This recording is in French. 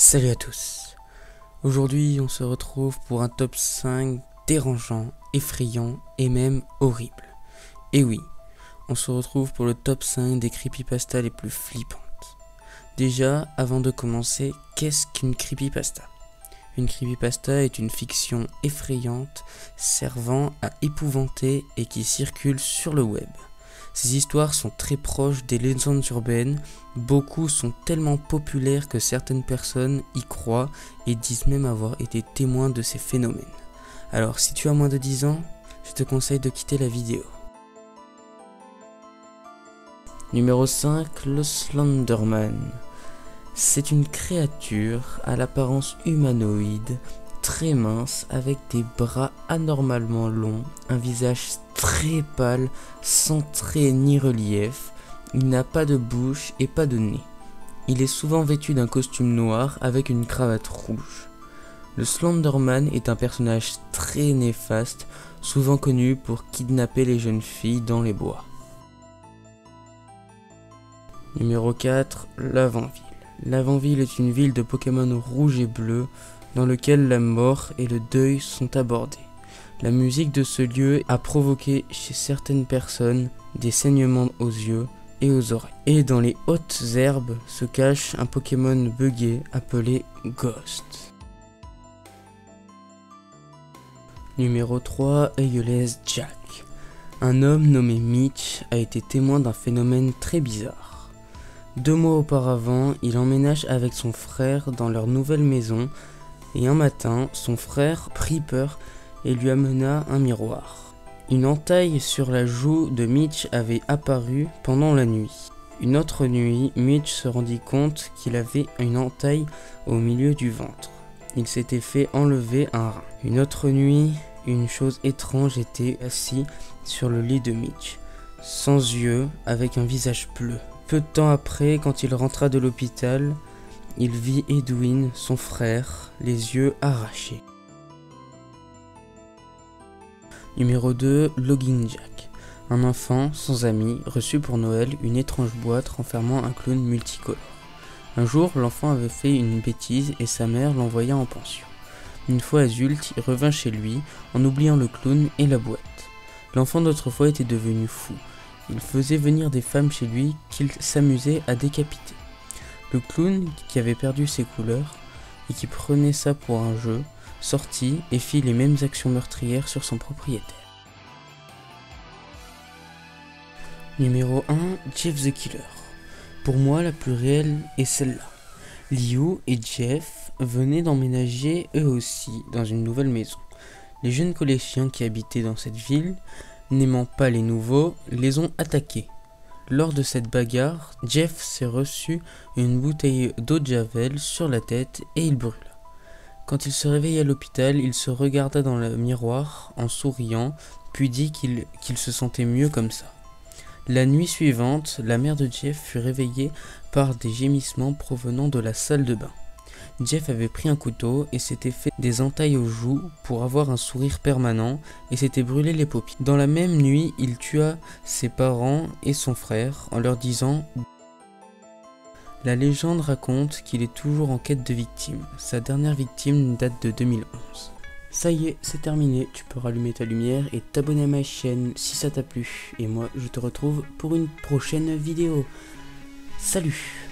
Salut à tous. Aujourd'hui on se retrouve pour un top 5 dérangeant, effrayant et même horrible. Et oui, on se retrouve pour le top 5 des creepypastas les plus flippantes. Déjà, avant de commencer, qu'est-ce qu'une creepypasta? Une creepypasta est une fiction effrayante servant à épouvanter et qui circule sur le web. Ces histoires sont très proches des légendes urbaines, beaucoup sont tellement populaires que certaines personnes y croient et disent même avoir été témoins de ces phénomènes. Alors si tu as moins de 10 ans, je te conseille de quitter la vidéo. Numéro 5, le Slenderman. C'est une créature à l'apparence humanoïde, très mince, avec des bras anormalement longs, un visage très pâle, sans trait ni relief. Il n'a pas de bouche et pas de nez. Il est souvent vêtu d'un costume noir avec une cravate rouge. Le Slenderman est un personnage très néfaste, souvent connu pour kidnapper les jeunes filles dans les bois. Numéro 4, Lavanville. Lavanville est une ville de Pokémon rouge et bleu dans lequel la mort et le deuil sont abordés. La musique de ce lieu a provoqué chez certaines personnes des saignements aux yeux et aux oreilles. Et dans les hautes herbes se cache un Pokémon buggé appelé Ghost. Numéro 3, Eyeless Jack. Un homme nommé Mitch a été témoin d'un phénomène très bizarre. 2 mois auparavant, il emménage avec son frère dans leur nouvelle maison et un matin, son frère prit peur et lui amena un miroir. Une entaille sur la joue de Mitch avait apparu pendant la nuit. Une autre nuit, Mitch se rendit compte qu'il avait une entaille au milieu du ventre. Il s'était fait enlever un rein. Une autre nuit, une chose étrange était assis sur le lit de Mitch, sans yeux, avec un visage bleu. Peu de temps après, quand il rentra de l'hôpital, il vit Edwin, son frère, les yeux arrachés. Numéro 2, Login Jack. Un enfant, sans amis, reçut pour Noël une étrange boîte renfermant un clown multicolore. Un jour, l'enfant avait fait une bêtise et sa mère l'envoya en pension. Une fois adulte, il revint chez lui en oubliant le clown et la boîte. L'enfant d'autrefois était devenu fou. Il faisait venir des femmes chez lui qu'il s'amusait à décapiter. Le clown, qui avait perdu ses couleurs et qui prenait ça pour un jeu, sortit et fit les mêmes actions meurtrières sur son propriétaire. Numéro 1, Jeff the Killer. Pour moi, la plus réelle est celle-là. Liu et Jeff venaient d'emménager eux aussi dans une nouvelle maison. Les jeunes collégiens qui habitaient dans cette ville, n'aimant pas les nouveaux, les ont attaqués. Lors de cette bagarre, Jeff s'est reçu une bouteille d'eau de javel sur la tête et il brûla. Quand il se réveilla à l'hôpital, il se regarda dans le miroir en souriant, puis dit qu'il se sentait mieux comme ça. La nuit suivante, la mère de Jeff fut réveillée par des gémissements provenant de la salle de bain. Jeff avait pris un couteau et s'était fait des entailles aux joues pour avoir un sourire permanent et s'était brûlé les paupières. Dans la même nuit, il tua ses parents et son frère en leur disant « La légende raconte qu'il est toujours en quête de victimes. Sa dernière victime date de 2011. » Ça y est, c'est terminé. Tu peux rallumer ta lumière et t'abonner à ma chaîne si ça t'a plu. Et moi, je te retrouve pour une prochaine vidéo. Salut!